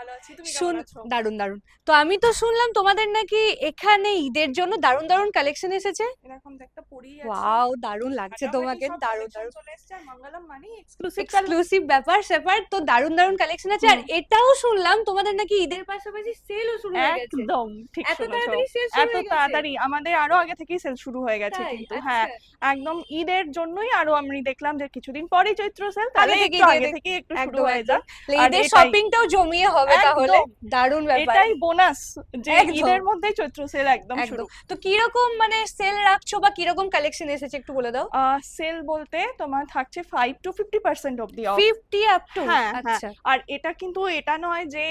ভালো আছি, তুমি শুন, কেমন আছো? দারুন দারুন। তো আমি তো শুনলাম তোমাদের নাকি এখানে ঈদের জন্য দারুন দারুন কালেকশন এসেছে। এরকম তো একটা পরেই আছি। ওয়াও, দারুন লাগছে ফাটাফাটি তোমাকে, সব দারুন কালেকশন দারুন। চলে এসেছে, আর মঙ্গলম মানেই এক্সক্লুসিভ কালেকশন। এক্সক্লুসিভ ব্যাপার স্যাপার তো, দারুন দারুন কালেকশন আছে। আর হুম। এটাও শুনলাম তোমাদের নাকি ঈদের পাশাপাশি সেলও শুরু হয়ে গেছে। একদম ঠিক এত শুনেছো। তাড়াতাড়ি সেল শুরু এত হয়ে গেছে? তাড়াতাড়ি আমাদের আরো আগে থেকেই সেল শুরু হয়ে গেছে তাই? কিন্তু, হ্যাঁ। আচ্ছা। একদম ঈদের জন্যই আরো আমি দেখলাম যে কিছুদিন পরেই চৈত্র সেল, আগে তাহলে একটু থেকেই দিয়ে আগে দেখ। থেকেই একটু শুরু একদম হয়ে একদম। যাক। তাহলে আর ঈদের এটাই শপিংটাও জমিয়ে হবে তাহলে। একদম দারুন ব্যাপার। এটাই বোনাস যে একদম ঈদের মধ্যেই চৈত্র সেল একদম শুরু। একদম। তো কিরকম মানে সেল রাখছো বা কিরকম কালেকশন এসেছে একটু বলে দাও। সেল বলতে তোমার থাকছে 5 to 50% অব্দি অফ। 50 up to? হ্যাঁ হ্যাঁ। আচ্ছা। আর এটা কিন্তু এটা নয় যে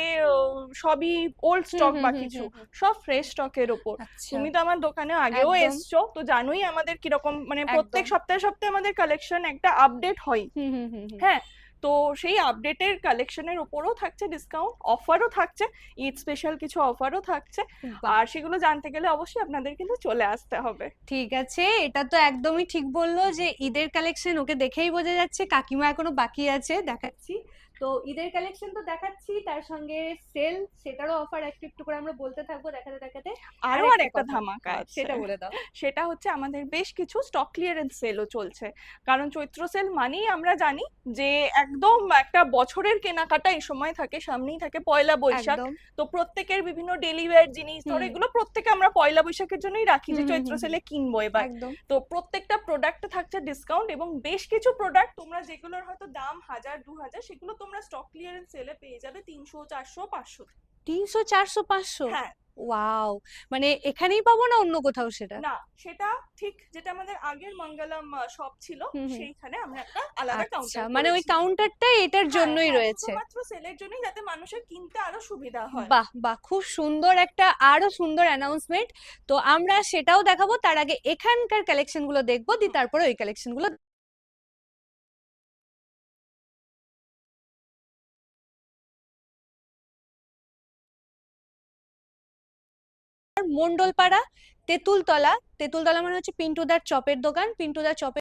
সবই ওল্ড হুম স্টক হুম বা হুম কিছু, হুম হুম। সব ফ্রেশ স্টকের ওপর। আচ্ছা। তুমি তো আমার দোকানে আগেও একদম এসছো, তো জানোই আমাদের কিরকম, মানে প্রত্যেক একদম। সপ্তাহে সপ্তাহে আমাদের কালেকশন একটা আপডেট হয়। হুম হুম হুম হুম। হ্যাঁ। তো সেই আপডেটের কালেকশনের উপরও থাকছে ডিসকাউন্ট, অফারও থাকছে, ঈদ স্পেশাল কিছু অফারও থাকছে। বাহ। আর সেগুলো জানতে গেলে অবশ্যই আপনাদের কিন্তু চলে আসতে হবে। ঠিক আছে, এটা তো একদমই ঠিক বললো যে ঈদের কালেকশন ওকে দেখেই বোঝা যাচ্ছে। কাকিমা এখনো বাকি আছে, দেখাচ্ছি। তো ঈদের কালেকশন তো দেখাচ্ছি, তার সঙ্গে সেল, সেটারও অফার একটু একটু করে আমরা বলতে থাকবো দেখাতে দেখাতে। আর আরো একটা আরেকটা কথা, ধামাকা হ্যাঁ আছে, সেটা বলে দাও। সেটা হচ্ছে আমাদের বেশ কিছু স্টক ক্লিয়ারেন্স সেলও চলছে। কারণ চৈত্র সেল মানেই আমরা জানি যে একদম একটা বছরের কেনাকাটা এই সময় থাকে, সামনেই থাকে পয়লা বৈশাখ। একদম। তো প্রত্যেকের বিভিন্ন ডেলি ওয়্যার জিনিস ধরো, হুম এগুলো প্রত্যেকে আমরা পয়লা বৈশাখের জন্যই রাখি হুম যে হুম চৈত্র হুম হুম। সেলে কিনবো এবার। একদম। তো প্রত্যেকটা প্রোডাক্টে থাকছে ডিসকাউন্ট, এবং বেশ কিছু প্রোডাক্ট তোমরা যেগুলোর হয়তো দাম 1000 2000, সেগুলো তোমরা স্টক ক্লিয়ারেন্স সেলে পেয়ে যাবে 300 400 500। 300 400 500? হ্যাঁ। ওয়াও। মানে এখানেই পাবো না অন্য কোথাও সেটা? না, সেটা ঠিক যেটা আমাদের আগের মঙ্গলম শপ ছিল, হুম হুম। সেইখানে আমরা একটা আলাদা আচ্ছা, কাউন্টার মানে ওই করেছি। কাউন্টারটা এটার হ্যাঁ জন্যই হ্যাঁ, রয়েছে। শুধুমাত্র সেলের জন্যই, যাতে মানুষের কিনতে আরো সুবিধা হয়। বাহ বাহ, খুব সুন্দর একটা, আরো সুন্দর অ্যানাউন্সমেন্ট। তো আমরা সেটাও দেখাবো, তার আগে এখানকার কালেকশন গুলো দেখবো, দি হুম। তারপরে ওই কালেকশন গুলো। মন্ডলপাড়া, তেঁতুলতলা। তেঁতুলতলা মানে হচ্ছে পিন্টুদার চপের দোকান। পিন্টুদার চপের